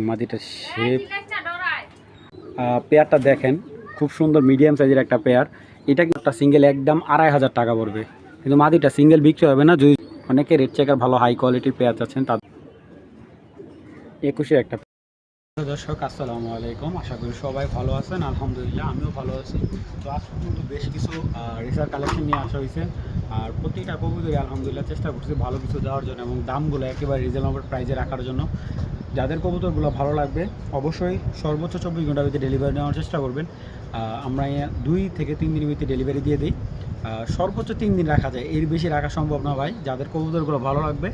মাদিটার shape, পেয়ারটা দেখেন খুব সুন্দর মিডিয়াম সাইজের একটা পেয়ার। এটা একটা সিঙ্গেল একদম 2500 টাকা পড়বে, কিন্তু মাদিটা সিঙ্গেল বিক্রি হবে না। যদি অনেকে রেড চেকার ভালো হাই কোয়ালিটির পেয়ার চাচ্ছেন তাদের 21-এর একটা। দর্শক আসসালামু আলাইকুম, আশা করি সবাই ভালো আছেন। আলহামদুলিল্লাহ আমিও ভালো আছি। তো আজকে কিন্তু বেশ কিছু রেসার কালেকশন নিয়ে আসা হয়েছে, আর প্রতিটা কবুতরই আলহামদুলিল্লাহ চেষ্টা করছি ভালো কিছু দেওয়ার জন্য এবং দামগুলো একেবারে রিজনেবল প্রাইসে রাখার জন্য। যাদের কবুতরগুলো ভালো লাগবে অবশ্যই সর্বোচ্চ 24 ঘন্টার ভিতরে ডেলিভারি নেওয়ার চেষ্টা করবেন। আমরা 2 থেকে 3 দিনের ভিতরে ডেলিভারি দিয়ে দিই, সর্বোচ্চ 3 দিন রাখা যায়, এর বেশি রাখা সম্ভব না ভাই। যাদের কবুতরগুলো ভালো লাগবে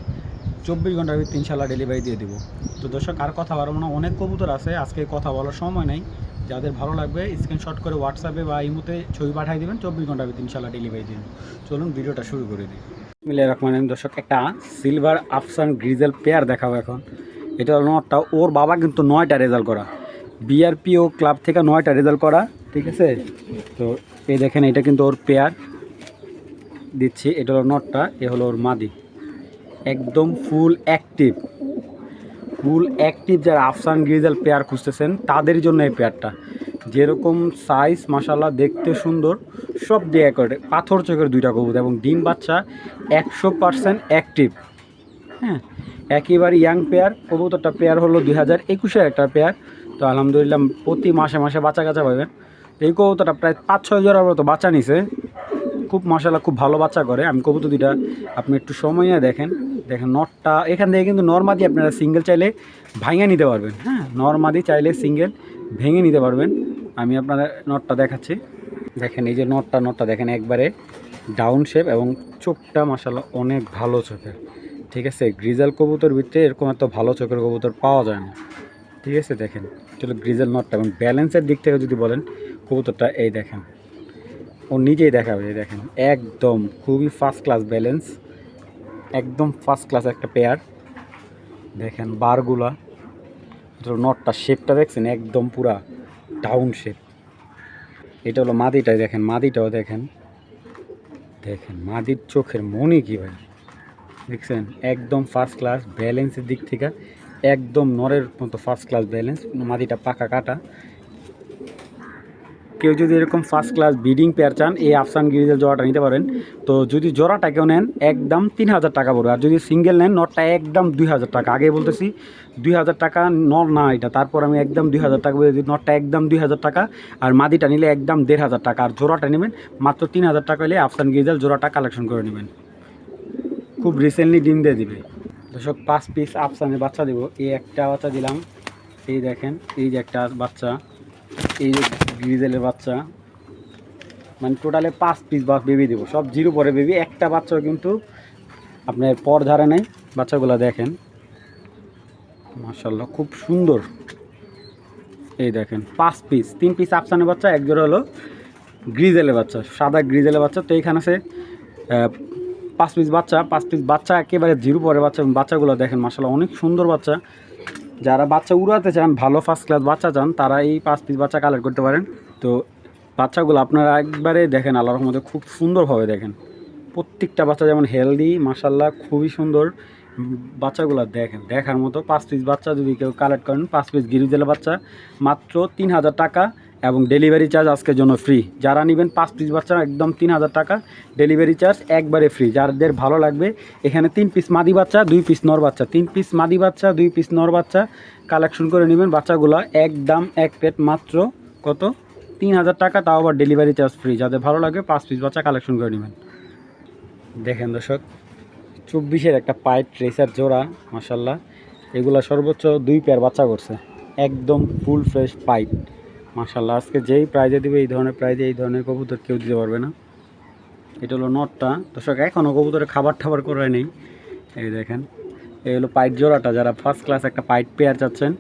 24 ঘন্টার ভিতরে ইনশাল্লাহ ডেলিভারি দিয়ে দেবো। তো দর্শক আর কথা বাড়াবো না, অনেক কবুতর আছে, আজকে কথা বলার সময় নেই। যাদের ভালো লাগবে স্ক্রিনশট করে হোয়াটসঅ্যাপে বা ইমোতে ছবি পাঠিয়ে দেবেন, 24 ঘন্টার ভিতরে ইনশাল্লাহ ডেলিভারি দিন। চলুন ভিডিওটা শুরু করে দিই। মিলে রাখবেন দর্শক, একটা সিলভার আফসান গ্রিজেল পেয়ার দেখাবো এখন। এটা হলো নটটা, ওর বাবা কিন্তু 9টা রেজাল্ট করা, বিআরপিও ক্লাব থেকে 9টা রেজাল্ট করা, ঠিক আছে। তো এই দেখেন এটা কিন্তু ওর পেয়ার দিচ্ছি, এটা হলো নটটা, এ হলো ওর মাদি, একদম ফুল অ্যাক্টিভ। যারা আফসান গ্রিজেল পেয়ার খুঁজতেছেন তাদের জন্য এই পেয়ারটা, যেরকম সাইজ মাশাল্লাহ দেখতে সুন্দর, সব দিয়ে করে পাথর চোখের 2টা কবুতর এবং ডিম বাচ্চা 100% অ্যাক্টিভ। হ্যাঁ, একেবারে ইয়াং পেয়ার। কবুতরটা পেয়ার হলো 2021-এর একটা পেয়ার। তো আলহামদুলিল্লাহ প্রতি মাসে মাসে বাচ্চা কাচ্চা পাবেন। এই কবুতরটা প্রায় 5-6 জোড়ার মতো বাচ্চা নিছে, খুব মাশাল্লাহ খুব ভালো বাচ্চা করে। আমি কবুতর দুইটা আপনি একটু সময় দেখেন নটটা এখান থেকে কিন্তু নরমাদি আপনারা সিঙ্গেল চাইলে ভাঙে নিতে পারবেন। হ্যাঁ, নরমাদি চাইলে সিঙ্গেল ভেঙে নিতে পারবেন। আমি আপনাদের নটটা দেখাচ্ছি, দেখেন এই যে নটটা দেখেন একবারে ডাউন শেপ এবং চোখটা মাশাল্লাহ অনেক ভালো চোখের, ঠিক আছে। গ্রিজেল কবুতর ভিতরে এরকম এত ভালো চোখের কবুতর পাওয়া যায় না, ঠিক আছে। দেখেন চলো গ্রিজেল নটটা, এবং ব্যালেন্সের দিক থেকে যদি বলেন কবুতরটা এই দেখেন ও নিজেই দেখাবে, দেখেন একদম খুবই ফার্স্ট ক্লাস ব্যালেন্স, একদম ফার্স্ট ক্লাস একটা পেয়ার। দেখেন বারগুলা, নটটা শেপটা দেখছেন একদম পুরা ডাউন শেপ। এটা হলো মাদিটাই, দেখেন মাদিটাও দেখেন মাদির চোখের মনি কী ভাই, দেখছেন একদম ফার্স্ট ক্লাস ব্যালেন্সের দিক থেকে, একদম নরের মতো ফার্স্ট ক্লাস ব্যালেন্স। মাদিটা পাকা কাটা। কেউ যদি এরকম ফার্স্ট ক্লাস ব্রিডিং পেয়ার চান এই আফসান গ্রিজেল জোড়াটা নিতে পারেন। তো যদি জোড়াটা কেউ নেন একদম 3000 টাকা পড়বে, আর যদি সিঙ্গেল নেন নটটা একদম 2000 টাকা। আগে বলতেছি 2000 টাকা নর না এটা, তারপর আমি একদম 2000 টাকা বলে দিই। নটটা একদম 2000 টাকা, আর মাদিটা নিলে একদম 1500 টাকা, আর জোড়াটা নেবেন মাত্র 3000 টাকা হলে আফসান গ্রিজেল জোড়াটা কালেকশন করে নেবেন। খুব রিসেন্টলি ডিম দিয়ে দিবে। দর্শক 5 পিস আফসানের বাচ্চা দেবো, এই একটা বাচ্চা দিলাম, এই দেখেন এই যে একটা বাচ্চা, এই যে গ্রিজেলের বাচ্চা, মানে টোটালে 5 পিস বেবি দেবো, সব 0 পরে বেবি। একটা বাচ্চাও কিন্তু আপনার পর ধারে নেই। বাচ্চাগুলো দেখেন মাশাল্লাহ খুব সুন্দর। এই দেখেন 5 পিস, 3 পিস আফসানের বাচ্চা, এক জোড়া হলো গ্রিজেলের বাচ্চা, সাদা গ্রিজেলের বাচ্চা। তো এইখানে আছে 5 পিস বাচ্চা একেবারে 0 পরে বাচ্চা। বাচ্চাগুলো দেখেন মাশাল্লাহ অনেক সুন্দর বাচ্চা। যারা বাচ্চা উড়াতে চান, ভালো ফার্স্ট ক্লাস বাচ্চা চান, তারা এই 5 পিস বাচ্চা কালেক্ট করতে পারেন। তো বাচ্চাগুলো আপনারা একবারে দেখেন আল্লাহর রহমতে খুব সুন্দরভাবে দেখেন, প্রত্যেকটা বাচ্চা যেমন হেলদি মাশাল্লাহ খুবই সুন্দর। বাচ্চাগুলো দেখেন দেখার মতো। 5 পিস বাচ্চা যদি কেউ কালেক্ট করেন, 5 পিস গ্রিজেলের বাচ্চা মাত্র 3000 টাকা, এবং ডেলিভারি চার্জ আজকের জন্য ফ্রি। যারা নেবেন 5 পিস বাচ্চা একদম 3000 টাকা, ডেলিভারি চার্জ একবারে ফ্রি। যাদের ভালো লাগবে এখানে 3 পিস মাদি বাচ্চা 2 পিস নর বাচ্চা, 3 পিস মাদি বাচ্চা 2 পিস নর বাচ্চা কালেকশন করে নেবেন। বাচ্চাগুলো একদম এক প্লেট মাত্র কত 3000 টাকা, তাও আবার ডেলিভারি চার্জ ফ্রি। যাদের ভালো লাগে 5 পিস বাচ্চা কালেকশন করে নেবেন। দেখেন দর্শক 24-এর একটা পাইট রেসার জোড়া মাশাল্লাহ, এগুলো সর্বোচ্চ 2 পেয়ার বাচ্চা করছে, একদম ফুল ফ্রেশ পাইট মাশাল্লাহ। আজকে যেই প্রাইজে দিবে এই ধরনের প্রাইজে এই ধরনের কবুতর কেউ দিতে পারবে না। এটা হলো নটটা দর্শক, এখনও কবুতরে খাবার করায় নেই। এই দেখেন এই হলো পাইট জোড়াটা। যারা ফার্স্ট ক্লাস একটা পাইট পেয়ার চাচ্ছেন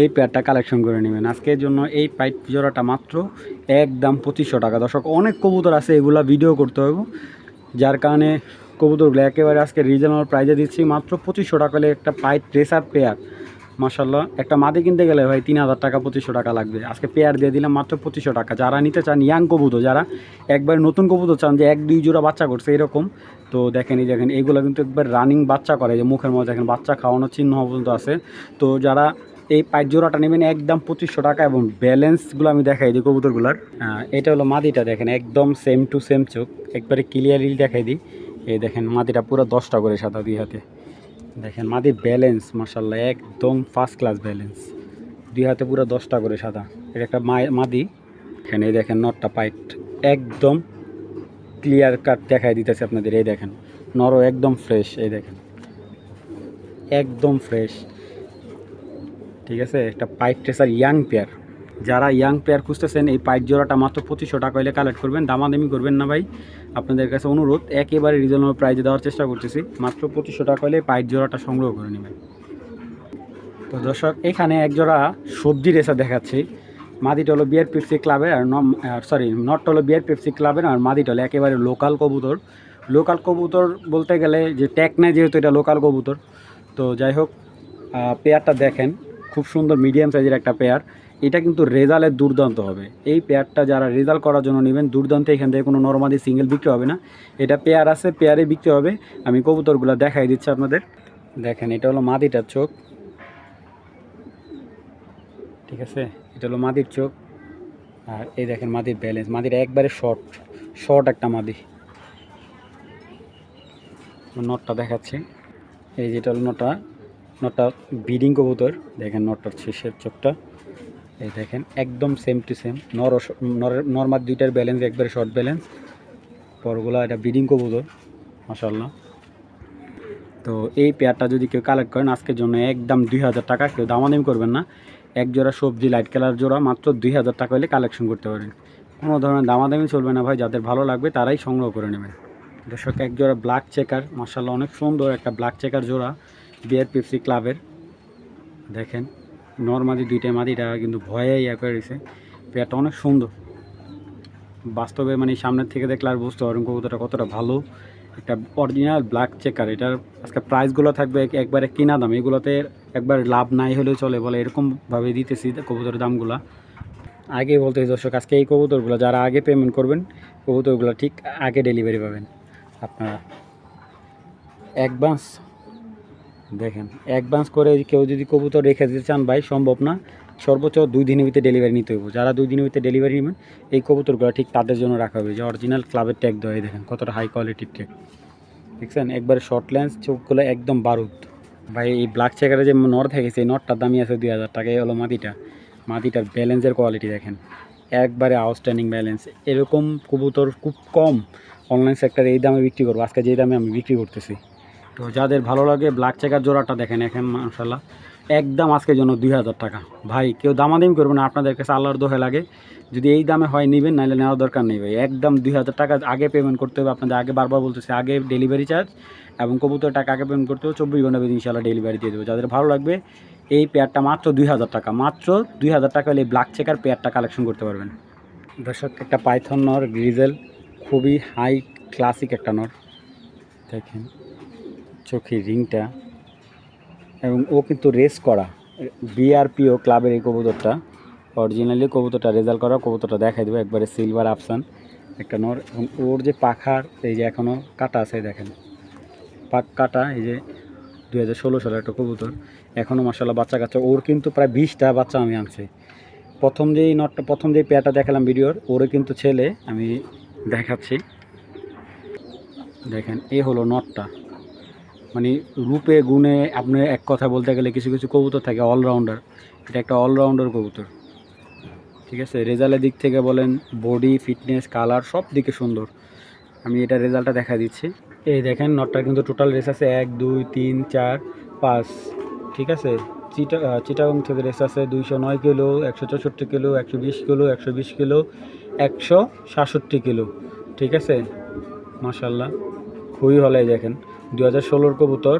এই পেয়ারটা কালেকশন করে নেবেন আজকের জন্য। এই পাইট জোড়াটা মাত্র একদম 2500 টাকা। দর্শক অনেক কবুতর আছে, এগুলা ভিডিও করতে হবে, যার কারণে কবুতরগুলো একেবারে আজকে রিজনেবল প্রাইজে দিচ্ছি মাত্র 2500 টাকা হলে একটা পাইট রেসার পেয়ার মাশাল্লাহ। একটা মাদি কিনতে গেলে ভাই 3000 টাকা 2500 টাকা লাগবে, আজকে পেয়ার দিয়ে দিলাম মাত্র 2500 টাকা। যারা নিতে চান ইয়াং কবুতর, যারা একবার নতুন কবুতর চান যে 1-2 জোড়া বাচ্চা করছে এরকম, তো দেখেন এই দেখেন এইগুলো কিন্তু একবার রানিং বাচ্চা করে, যে মুখের মধ্যে দেখেন বাচ্চা খাওয়ানোর চিহ্ন পর্যন্ত আছে। তো যারা এই পাঁচ জোড়াটা নেবেন একদম 2500 টাকা। এবং ব্যালেন্সগুলো আমি দেখাই দিই কবুতরগুলার। এটা হলো মাদিটা, দেখেন একদম সেম টু সেম চোখ, একবারে ক্লিয়ারলি দেখাই দিই। এই দেখেন মাদিটা পুরো 10টা করে সাদা দুই হাতে। দেখেন মাদির ব্যালেন্স মাশাআল্লাহ একদম ফার্স্ট ক্লাস ব্যালেন্স, দুই হাতে পুরো 10টা করে সাদা। এটা একটা মাদি। এখানে দেখেন নটটা পাইট একদম ক্লিয়ার কাট দেখাই দিতেছে আপনাদের। এই দেখেন নরও একদম ফ্রেশ, এই দেখেন একদম ফ্রেশ। ঠিক আছে, একটা পাইট ট্রেসার ইয়াং পেয়ার। যারা ইয়াং পেয়ার খুঁজতেছেন এই পাইট জোড়াটা মাত্র 2500 টাকা হলে কালেক্ট করবেন, দামাদামি করবেন না ভাই। আপনাদের কাছে অনুরোধ, একেবারে রিজনেবল প্রাইজে দেওয়ার চেষ্টা করতেছি। মাত্র 2500 টাকা হলে পাইট জোড়াটা সংগ্রহ করে নেবেন। তো দর্শক, এখানে এক জোড়া সবজি রেসা দেখাচ্ছি। মাদিটা হলো বিআর পেপসি ক্লাবের, আর নটটা হলো বিআর পেপসি ক্লাবের, আর মাদিটা হলো একেবারে লোকাল কবুতর। লোকাল কবুতর বলতে গেলে যে ট্যাগ নেয়, যেহেতু এটা লোকাল কবুতর। তো যাই হোক, পেয়ারটা দেখেন খুব সুন্দর মিডিয়াম সাইজের একটা পেয়ার। এটা কিন্তু রেজাল্টের দুর্দান্ত হবে। এই পেয়ারটা যারা রেজাল্ট করার জন্য নেবেন দুর্দান্ত, এখান থেকে কোনো নরমালি সিঙ্গেল বিক্রি হবে না। এটা পেয়ার আছে, পেয়ারে বিক্রি হবে। আমি কবুতরগুলো দেখাই দিচ্ছি আপনাদের। দেখেন এটা হলো মাদিটার চোখ, ঠিক আছে, এটা হলো মাদির চোখ। আর এই দেখেন মাদির ব্যালেন্স, মাদির একবারে শর্ট একটা মাদি। নটটা দেখাচ্ছি, এই যেটা হলো নটটা ব্রিডিং কবুতর। দেখেন নটটার শেষের চোখটা, এই দেখেন একদম সেম টু সেম। নর্মাল দুইটার ব্যালেন্স একবারে শর্ট ব্যালেন্স। পরগুলা এটা ব্রিডিং কবুতর মাশাআল্লাহ। তো এই পেয়ারটা যদি কেউ কালেক্ট করেন আজকের জন্য একদম 2000 টাকা, কেউ দামাদামি করবেন না। এক জোড়া সবজি লাইট কালার জোড়া মাত্র 2000 টাকা হলে কালেকশন করতে পারেন। কোনো ধরনের দামাদামি চলবে না ভাই, যাদের ভালো লাগবে তারাই সংগ্রহ করে নেবেন। দর্শক, এক জোড়া ব্ল্যাক চেকার মাশাআল্লাহ অনেক সুন্দর একটা ব্ল্যাক চেকার জোড়া বিআর পেপসি ক্লাবের। দেখেন নর্মালি দুইটা মাদিটা কিন্তু ভয়ে করে রয়েছে। পেয়ারটা অনেক সুন্দর, বাস্তবে মানে সামনের থেকে দেখলে আর বুঝতে পারবেন কবুতরটা কতটা ভালো। একটা অরিজিনাল ব্ল্যাক চেকার। এটার আজকে প্রাইসগুলো থাকবে একবারে কিনা দাম, এগুলোতে একবার লাভ নাই হলেও চলে বলে এরকমভাবে দিতেছি কবুতরের দামগুলো। আগে বলতে দর্শক, আজকে এই কবুতরগুলো যারা আগে পেমেন্ট করবেন কবুতরগুলো ঠিক আগে ডেলিভারি পাবেন আপনারা। অ্যাডভান্স দেখেন, অ্যাডভান্স করে কেউ যদি কবুতর রেখে দিতে চান ভাই সম্ভব না। সর্বোচ্চ 2 দিনের ভিতরে ডেলিভারি নিতে হবে। যারা 2 দিনের ভিতরে ডেলিভারি নেবেন এই কবুতরগুলো ঠিক তাদের জন্য রাখা হবে, যে অরিজিনাল ক্লাবের ট্যাগ দেওয়া। দেখেন কতটা হাই কোয়ালিটির ট্যাগ, দেখছেন একবারে শর্ট লেন্স, চোখগুলো একদম বারুদ। ভাই এই ব্ল্যাক চেকারে যে নর থেকেছে, এই নটটার দামই আছে 2000 টাকা। এই হলো মাদিটার ব্যালেন্সের কোয়ালিটি দেখেন একবারে আউটস্ট্যান্ডিং ব্যালেন্স। এরকম কবুতর খুব কম অনলাইন সেক্টরে এই দামে বিক্রি করবো, আজকে যেই দামে আমি বিক্রি করতেছি। তো যাদের ভালো লাগে ব্ল্যাক চেকার জোড়াটা দেখেন এখন মাশাআল্লাহ একদম আজকের জন্য 2000 টাকা। ভাই কেউ দামাদামি করবে না, আপনাদের কাছে আল্লাহর দোহাই লাগে। যদি এই দামে হয় নেবেন, নাহলে নেওয়ার দরকার নেই ভাই। একদম 2000 টাকা আগে পেমেন্ট করতে হবে আপনাদের। আগে বারবার বলতেছে, আগে ডেলিভারি চার্জ এবং কবুতর টাকা আগে পেমেন্ট করতে হবে। 24 ঘন্টা বেশি ইনশাআল্লাহ ডেলিভারি দিয়ে দেবো। যাদের ভালো লাগবে এই পেয়ারটা মাত্র 2000 টাকা, মাত্র 2000 টাকা হলে ব্ল্যাক চেকার পেয়ারটা কালেকশন করতে পারবেন। দর্শক, একটা পাইথন নর গ্রিজেল, খুবই হাই ক্লাসিক একটা নর। দেখেন চোখের রিংটা, এবং ও কিন্তু রেস করা বিআরপিও ক্লাবের এই কবুতরটা। অরিজিনালি কবুতরটা রেজাল্ট করা, কবুতরটা দেখাই দেবো একবারে সিলভার আফসান একটা নর। এবং ওর যে পাখার এই যে এখনও কাটা আছে, দেখেন পাক কাটা, এই যে 2016 সালের একটা কবুতর, এখনও মাশাআল্লাহ বাচ্চা কাচ্চা। ওর কিন্তু প্রায় 20টা বাচ্চা আমি আনছি। প্রথম যেই পেয়ারটা দেখালাম ভিডিওর, ওরে কিন্তু ছেলে, আমি দেখাচ্ছি। দেখেন এই হলো নটটা, মানে রূপে গুণে আপনি এক কথা বলতে গেলে কিছু কিছু কবুতর থাকে অলরাউন্ডার, এটা একটা অলরাউন্ডার কবুতর। ঠিক আছে, রেজাল্টের দিক থেকে বলেন, বডি ফিটনেস কালার সব দিকে সুন্দর। আমি এটা রেজাল্টটা দেখা দিচ্ছি। এই দেখেন নটটার কিন্তু টোটাল রেস আছে 1 2 3 4 5। ঠিক আছে, চিটাগং থেকে রেস আছে 209 kilo, 164 kilo, 120 kilo, 120 kilo, 167 kilo. ঠিক আছে মাশাআল্লাহ খুবই ভালো। এই দেখেন 2016 কবুতর,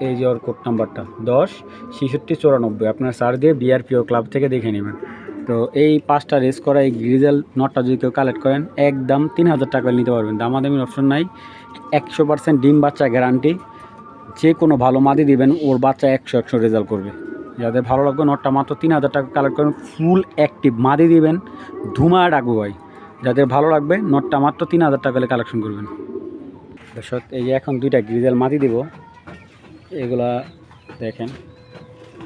এই যে ওর কোড নাম্বারটা 10 66 94। আপনার সার্চ দিয়ে বিআরপিও ক্লাব থেকে দেখে নেবেন। তো এই 5টা রেস করা এই গ্রিজেল নটটা যদি কেউ কালেক্ট করেন একদম 3000 টাকা নিতে পারবেন, দামাদামির অপশন নাই। 100% ডিম বাচ্চা গ্যারান্টি। যে কোনো ভালো মাদি দিবেন ওর বাচ্চা 100 রেজাল্ট করবে। যাদের ভালো লাগবে নটটা মাত্র 3000 টাকা কালেক্ট করেন, ফুল অ্যাক্টিভ মাদি দিবেন, ধুমা ডাকবো ভাই। যাদের ভালো লাগবে নটটা মাত্র 3000 টাকা হলে কালেকশন করবেন। দর্শক, এই যে এখন 2টা গ্রিজেল মাদি দিব, এগুলা দেখেন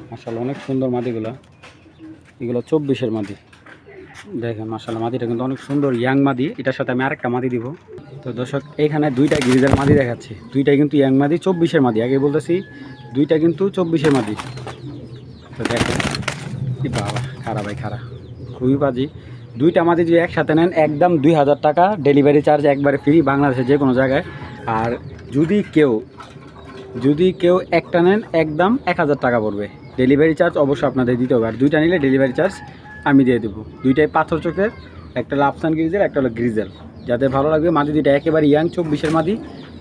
মাশাআল্লাহ অনেক সুন্দর মাদিগুলো, এগুলো 24-এর মাদি। দেখেন মাশাআল্লাহ মাদিটা কিন্তু অনেক সুন্দর ইয়াং মাদি। এটার সাথে আমি আরেকটা মাদি দিব। তো দর্শক এইখানে দুইটা গ্রিজেল মাদি দেখাচ্ছি, দুইটাই কিন্তু ইয়াং মাদি, 24-এর মাদি। আগে বলতেছি দুইটা কিন্তু 24-এর মাদি। তো দেখেন বাবা, খারাপ ভাই খারাপ, খুবই বাজি। দুইটা মাদি যদি একসাথে নেন একদম 2000 টাকা, ডেলিভারি চার্জ একবারে ফ্রি বাংলাদেশের যে কোনো জায়গায়। আর যদি কেউ একটা নেন একদম 1000 টাকা পড়বে, ডেলিভারি চার্জ অবশ্যই আপনাদের দিতে হবে। আর দুইটা নিলে ডেলিভারি চার্জ আমি দিয়ে দেবো। দুইটাই পাথর চোখের, একটা হলো আফসান গ্রিজেল, একটা হলো গ্রিজেল। যাদের ভালো লাগবে মাদি দুইটা একেবারে ইয়াং 24-এর মাদি।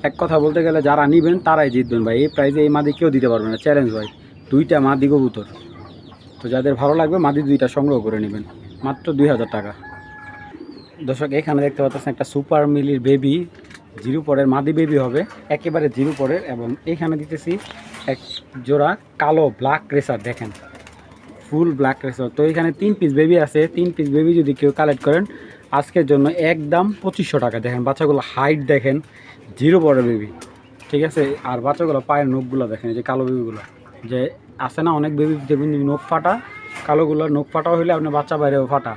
এক কথা বলতে গেলে যারা নেবেন তারাই জিতবেন ভাই, এই প্রাইজে এই মাদি কেউ দিতে পারবে না, চ্যালেঞ্জ ভাই। দুইটা মাদি কবুতর, তো যাদের ভালো লাগবে মাদি দুইটা সংগ্রহ করে নেবেন, মাত্র 2000 টাকা। দর্শক এখানে দেখতে পাচ্ছেন একটা সুপার মিলির বেবি, জিরো পরের মাদি বেবি হবে, একেবারে জিরো পরের। এবং এখানে দিতেছি এক জোড়া কালো ব্ল্যাক রেসার, দেখেন ফুল ব্ল্যাক রেসার। তো এখানে 3 পিস বেবি আছে, 3 পিস বেবি যদি কেউ কালেক্ট করেন আজকের জন্য একদম 2500 টাকা। দেখেন বাচ্চাগুলো হাইট দেখেন, জিরো পরের বেবি, ঠিক আছে। আর বাচ্চাগুলো পায়ের নখগুলো দেখেন, যে কালো বেবিগুলো যে আছে না, অনেক বেবি দেখবেন নখ ফাটা, কালোগুলো নখ ফাটাও হলে আপনার বাচ্চা বাইরেও ফাটা।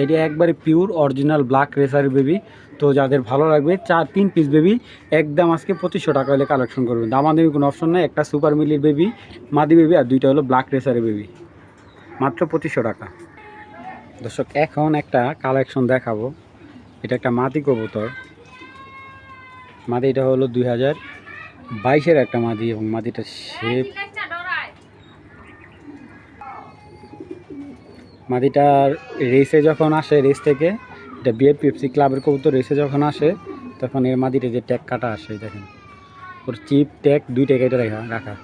এটা একবারে পিওর অরিজিনাল ব্ল্যাক রেসারের বেবি। তো যাদের ভালো লাগবে 3 পিস বেবি একদম আজকে 2500 টাকা হলে কালেকশন করবেন, দামাদামি কোনো অপশন নেই। একটা সুপার মিলির বেবি মাদি বেবি, আর দুইটা হলো ব্ল্যাক রেসারের বেবি, মাত্র 2500 টাকা। দর্শক এখন একটা কালেকশন দেখাবো, এটা একটা মাদি কবুতর। মাদি এটা হলো 2022-এর একটা মাদি, এবং মাদিটার শেপ, মাদিটার রেসে যখন আসে, রেস থেকে এটা বিএফপিএফসি ক্লাবের কবুতর, রেসে যখন আসে তখন এর মাদিটা যে ট্যাগ কাটা আসে, দেখেন ওর চিপ ট্যাগ দুইটা কেটে রাখা,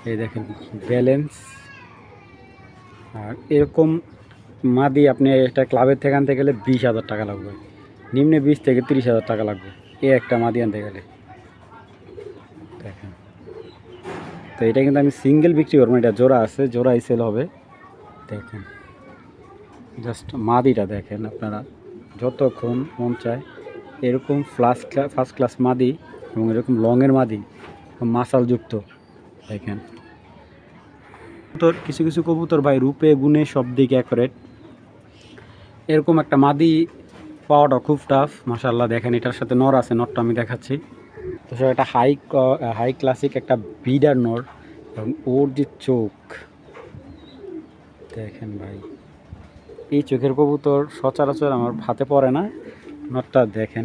এই দেখেন ব্যালেন্স। আর এরকম মাদি আপনি একটা ক্লাবের থেকে আনতে গেলে 20,000 টাকা লাগবে, নিম্নে 20 থেকে 30,000 টাকা লাগবে এই একটা মাদি আনতে গেলে, দেখেন। তো এটা কিন্তু আমি সিঙ্গেল বিক্রি করবো, এটা জোড়া আছে, জোড়াই সেল হবে। দেখেন জাস্ট মাদিটা দেখেন আপনারা, যতক্ষণ মন চায় এরকম ফার্স্ট ক্লাস মাদি, এবং এরকম লংয়ের মাদি, মাসালযুক্ত। দেখেন কবুতর, কিছু কিছু কবুতর ভাই রূপে গুণে সব দিকে অ্যাকুরেট, এরকম একটা মাদি পাওয়াটা খুব টাফ। মাশাআল্লাহ দেখেন এটার সাথে নর আছে, নরটা আমি দেখাচ্ছি। তো সে একটা হাই ক্লাসিক একটা বিডার নর, এবং ওর যে চোখ দেখেন ভাই, এই চোখের কবুতর সচরাচর আমার হাতে পড়ে না। নটটা দেখেন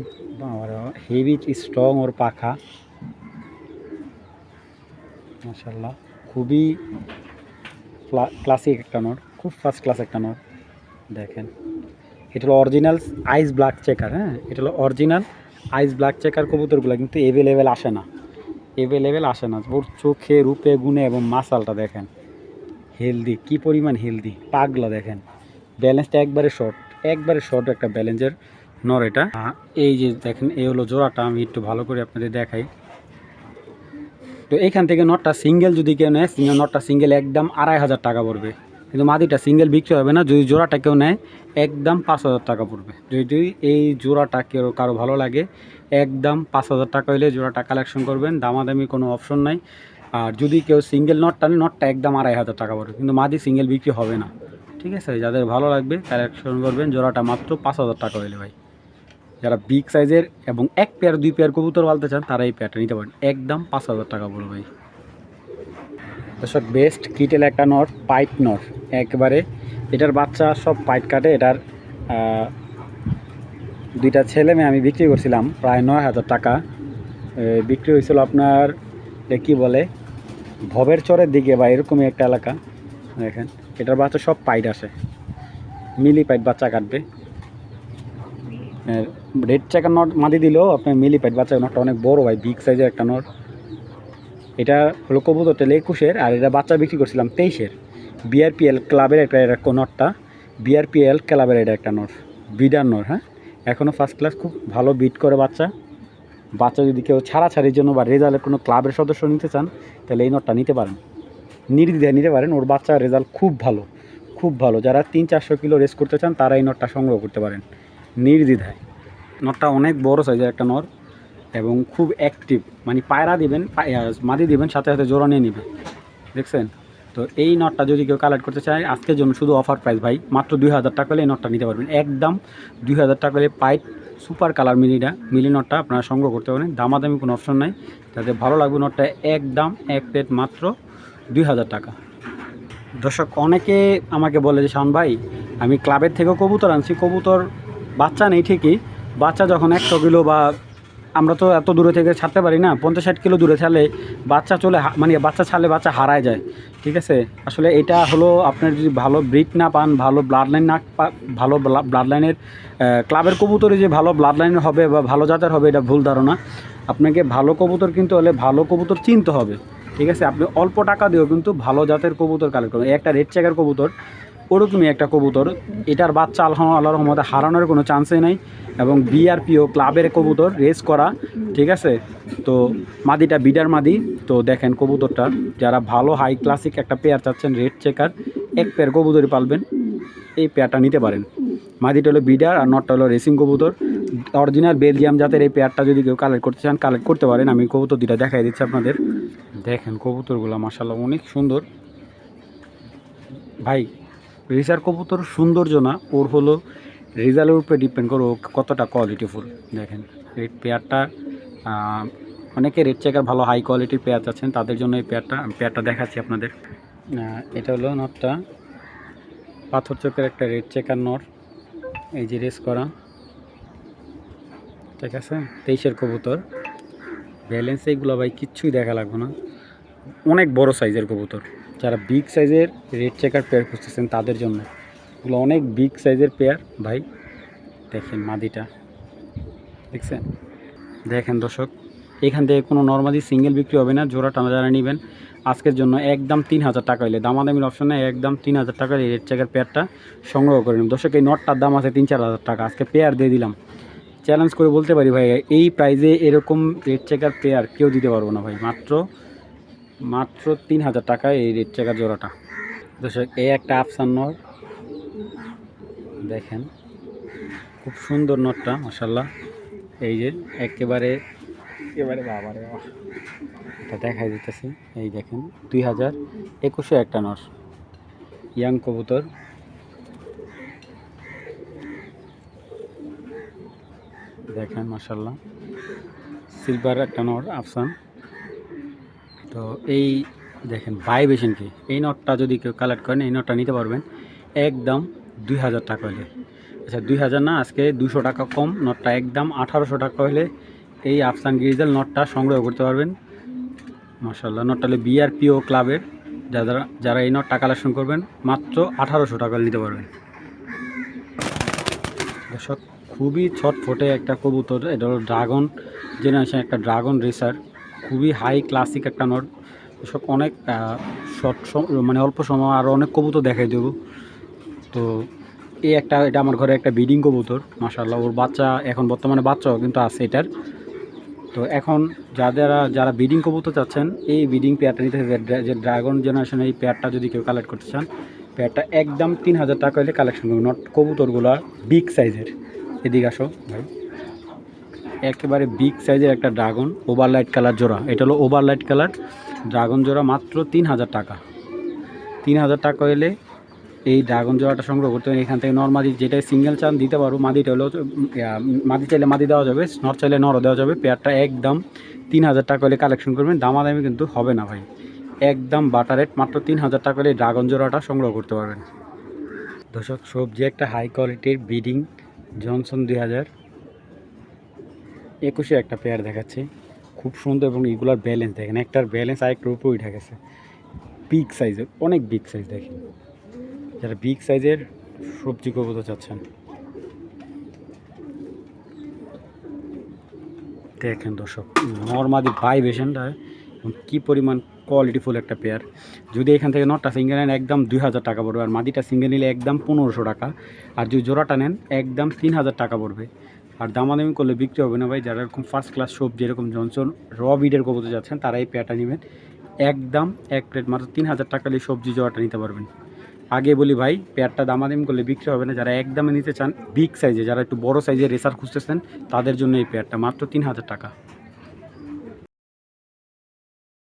হেভি স্ট্রং, ওর পাখা মাশাআল্লাহ খুবই ক্লাসিক একটা নট, খুব ফার্স্ট ক্লাস একটা নট। দেখেন এটা হলো অরিজিনাল আইস ব্ল্যাক চেকার, হ্যাঁ এটা হলো অরিজিনাল আইস ব্ল্যাক চেকার। কবুতরগুলো কিন্তু অ্যাভেলেবেল আসে না, ওর চোখে রূপে গুণে এবং মাসালটা দেখেন, হেলদি কি পরিমাণ হেলদি, পাগলা দেখেন, ব্যালেন্সটা একবারে শর্ট একটা ব্যালেন্সের নর এটা। এই যে দেখেন এই হলো জোড়াটা, আমি একটু ভালো করে আপনাদের দেখাই। তো এইখান থেকে নটটা সিঙ্গেল যদি কেউ নেয়, নটটা সিঙ্গেল একদম 2500 টাকা পড়বে, কিন্তু মাদিটা সিঙ্গেল বিক্রি হবে না। যদি জোড়াটা কেউ নেয় একদম 5000 টাকা পড়বে। যদি এই জোড়াটা কেউ কারো ভালো লাগে একদম 5000 টাকা হলে জোড়াটা কালেকশন করবেন, দামাদামি কোনো অপশন নাই। আর যদি কেউ সিঙ্গেল নটটা নেয়, নটটা একদম 2500 টাকা পড়বে, কিন্তু মাদি সিঙ্গেল বিক্রি হবে না, ঠিক আছে। যাদের ভালো লাগবে কালেকশন করবেন, জোড়াটা মাত্র 5000 টাকা হলে ভাই। যারা বিগ সাইজের এবং 1 পেয়ার 2 পেয়ার কবুতর পালতে চান তারা এই পেয়ারটা নিতে পারেন, একদম 5000 টাকা পড়বে ভাই। দর্শক বেস্ট কিটেল একটা নর, পাইট নর একবারে, এটার বাচ্চা সব পাইট কাটে। এটার দুইটা ছেলে মেয়ে আমি বিক্রি করছিলাম প্রায় 9000 টাকা, বিক্রি হয়েছিল আপনার কি বলে ভবের চরের দিকে বা এরকমই একটা এলাকা। দেখেন এটার বাচ্চা সব পাইট আসে, মিলি পাইট বাচ্চা কাটবে। রেড চেকার নট মাদি দিলেও আপনার মিলি পাইট বাচ্চা, নটটা অনেক বড় ভাই, বিগ সাইজের একটা নট। এটা হলো কবুতরটা 21-এর, আর এটা বাচ্চা বিক্রি করছিলাম 23-এর। বিআরপিএল ক্লাবের একটা নটটা, বিআরপিএল ক্লাবের এটা একটা নট, বিডার নট, হ্যাঁ এখনও ফার্স্ট ক্লাস, খুব ভালো বিট করে বাচ্চা। যদি কেউ ছাড়াছাড়ির জন্য বা রেজাল্টের কোনো ক্লাবের সদস্য নিতে চান তাহলে এই নটটা নিতে পারেন, নির্দ্বিধায় নিতে পারেন। ওর বাচ্চার রেজাল্ট খুব ভালো। যারা 300-400 কিলো রেস করতে চান তারা এই নটটা সংগ্রহ করতে পারেন নির্দ্বিধায়। নটটা অনেক বড় সাইজের একটা নর এবং খুব অ্যাক্টিভ, মানে পায়রা দিবেন, মাদি দিবেন, সাথে সাথে জোড়া নিয়ে নেবে। দেখছেন তো এই নটটা যদি কেউ কালেক্ট করতে চায় আজকের জন্য শুধু অফার প্রাইস ভাই, মাত্র 2000 টাকা হলে এই নটটা নিতে পারবেন, একদম 2000 টাকা হলে পাইট সুপার কালার মিলি নটটা আপনারা সংগ্রহ করতে পারেন, দামাদামি কোনো অপশন নাই, তাদের ভালো লাগবে নটটা, একদম এক প্লেট মাত্র 2000 টাকা। দর্শক অনেকে আমাকে বলে যে শাওন ভাই আমি ক্লাবের থেকেও কবুতর আনছি, কবুতর বাচ্চা নেই ঠিকই, বাচ্চা যখন 100 কিলো বা আমরা তো এত দূরে থেকে ছাড়তে পারি না, 50-60 কিলো দূরে ছাড়লে বাচ্চা মানে বাচ্চা ছাড়লে বাচ্চা হারায় যায়, ঠিক আছে। আসলে এটা হলো আপনার যদি ভালো ব্রিড না পান, ভালো ব্লাড লাইন না ভালো ব্লাড লাইনের ক্লাবের কবুতরে যে ভালো ব্লাড লাইনের হবে বা ভালো জাতের হবে এটা ভুল ধারণা। আপনাকে ভালো কবুতর কিনতে হলে ভালো কবুতর চিনতে হবে, ঠিক আছে। আপনি অল্প টাকা দিয়েও কিন্তু ভালো জাতের কবুতর কালেক্ট করবেন। একটা রেড চেকার কবুতর ওরকমই একটা কবুতর, এটার বাচ্চা আল্লাহর রহমতে হারানোর কোনো চান্সই নাই, এবং বিআরপিও ক্লাবের কবুতর রেস করা, ঠিক আছে। তো মাদিটা বিডার মাদি। তো দেখেন কবুতরটা, যারা ভালো হাই ক্লাসিক একটা পেয়ার চাচ্ছেন রেড চেকার, এক পেয়ার কবুতরই পালবেন, এই পেয়ারটা নিতে পারেন। মাদিটা হলো বিডার আর নটটা হলো রেসিং কবুতর, অরিজিনাল বেলজিয়াম জাতের এই পেয়ারটা যদি কেউ কালেক্ট করতে চান কালেক্ট করতে পারেন। আমি কবুতর দুটা দেখাই দিচ্ছি আপনাদের, দেখেন কবুতরগুলো মাশাআল্লাহ অনেক সুন্দর ভাই। রেসার কবুতর সৌন্দর্য না, ওর হলো রেজাল্টের উপরে ডিপেন্ড করে ও কতটা কোয়ালিটিফুল। দেখেন রেড পেয়ারটা, অনেকে রেড চেকার ভালো হাই কোয়ালিটির পেয়ার আছেন, তাদের জন্য এই পেয়ারটা দেখাচ্ছি আপনাদের। এটা হলো নটটা, পাথর চোখের একটা রেড চেকার নট, এই যে রেস করা, ঠিক আছে। 23-এর কবুতর, ব্যালেন্স এইগুলো ভাই কিচ্ছুই দেখা লাগবে না, অনেক বড় সাইজের কবুতর। যারা বিগ সাইজের রেড চেকার পেয়ার খুঁজতেছেন তাদের জন্য এগুলো অনেক বিগ সাইজের পেয়ার ভাই। দেখেন মাদিটা, দেখছেন, দেখেন দর্শক, এখান থেকে কোনো নর্মালি সিঙ্গেল বিক্রি হবে না, জোড়া টানা যারা নেবেন আজকের জন্য একদম 3000 টাকা হলে, দামাদামির অপশন নেই, একদম 3000 টাকার এই রেড চেকার পেয়ারটা সংগ্রহ করে নিন। দর্শক এই নটটার দাম আছে 3-4 হাজার টাকা, আজকে পেয়ার দিয়ে দিলাম, চ্যালেঞ্জ করে বলতে পারি ভাই এই প্রাইজে এরকম রেড চেকার পেয়ার কেউ দিতে পারবো না ভাই, মাত্র 3000 টাকায় এই রেড চেকার জোড়াটা। দর্শক এই একটা আফসান নট, দেখেন খুব সুন্দর নটটা মাশাআল্লাহ, এই যে একেবারে বাবারে এটা দেখাই দিতেছি, এই দেখেন 2021-এ একটা নট, ইয়াং কবুতর, দেখেন মাশাআল্লাহ সিলভার একটা নট আফসান। তো এই দেখেন ভাইব্রেশন কি, এই নটটা যদি কেউ কালেক্ট করেন এই নটটা নিতে পারবেন একদম 2000 টাকা হলে। আচ্ছা 2000 না, আজকে 200 টাকা কম, নটটা একদম 1800 টাকা হলে এই আফসান গ্রিজেল নটটা সংগ্রহ করতে পারবেন মাশাআল্লাহ। নটটা হলে বিআরপিও ক্লাবের, যারা এই নটটা কালেকশন করবেন মাত্র 1800 টাকা নিতে পারবেন। দর্শক খুবই ছটফটে একটা কবুতর, এটা হলো ড্রাগন জেনারেশন, একটা ড্রাগন রেসার, খুবই হাই ক্লাসিক একটা নট। দর্শক অনেক মানে অল্প সময় আরও অনেক কবুতর দেখাই দেবো। তো এটা আমার ঘরে একটা ব্রিডিং কবুতর মাশাআল্লাহ, ওর বাচ্চা এখন বর্তমানে বাচ্চাও কিন্তু আছে এটার। তো এখন যারা ব্রিডিং কবুতর চাচ্ছেন এই ব্রিডিং পেয়ারটা নিতে, যে ড্রাগন জেনারেশনের এই পেয়ারটা যদি কেউ কালেক্ট করতে চান, পেয়ারটা একদম 3000 টাকা হলে কালেকশন করবেন। নট কবুতরগুলো বিগ সাইজের, এদিকে আসো ভাই, একেবারে বিগ সাইজের একটা ড্রাগন ওভারলাইট কালার জোড়া, এটা হলো ওভারলাইট কালার ড্রাগন জোড়া, মাত্র 3000 টাকা। 3000 টাকা হলে এই ড্রাগন জোড়াটা সংগ্রহ করতে হবে। এখান থেকে নর্মালি যেটাই সিঙ্গেল চান দিতে পারবো, মাদিটা হলো মাদি চাইলে মাদি দেওয়া যাবে, নর চাইলে নরও দেওয়া যাবে। পেয়ারটা একদম 3000 টাকা হলে কালেকশন করবেন, দামাদামি কিন্তু হবে না ভাই, একদম বাটার রেট, মাত্র 3000 টাকা হলে ড্রাগন জোড়াটা সংগ্রহ করতে পারবেন। দর্শক সবজি একটা হাই কোয়ালিটির ব্রিডিং জনসন 2021-এ একটা পেয়ার দেখাচ্ছি, খুব সুন্দর, এবং এগুলোর ব্যালেন্স দেখেন, একটার ব্যালেন্স আরেকটার উপরে উঠে গেছে, বিগ সাইজের, অনেক বিগ সাইজ। দেখেন যারা বিগ সাইজের সবজি কবুতর চাচ্ছেন, দেখেন দর্শক নর্মালি ভাইব্রেশনটা কী পরিমাণ কোয়ালিটিফুল একটা পেয়ার। যদি এখান থেকে নটটা সিঙ্গেল নেন একদম 2000 টাকা পড়বে, আর মাদিটা সিঙ্গেল নিলে একদম 1500 টাকা, আর যদি জোড়াটা নেন একদম 3000 টাকা পড়বে। আর দামাদামি করলে বিক্রি হবে না ভাই, যারা এরকম ফার্স্ট ক্লাস সবজি এরকম জনসন র বিডের কবুতর যাচ্ছেন তারা এই পেয়ারটা নেবেন, একদম এক প্লেট মাত্র 3000 টাকা হলে সবজি জোড়াটা নিতে পারবেন। আগে বলি ভাই পেয়ারটা দামাদামি করলে বিক্রি হবে না, যারা একদমে নিতে চান বিগ সাইজে, যারা একটু বড় সাইজের রেসার খুঁজতেছেন তাদের জন্য এই পেয়ারটা মাত্র 3000 টাকা।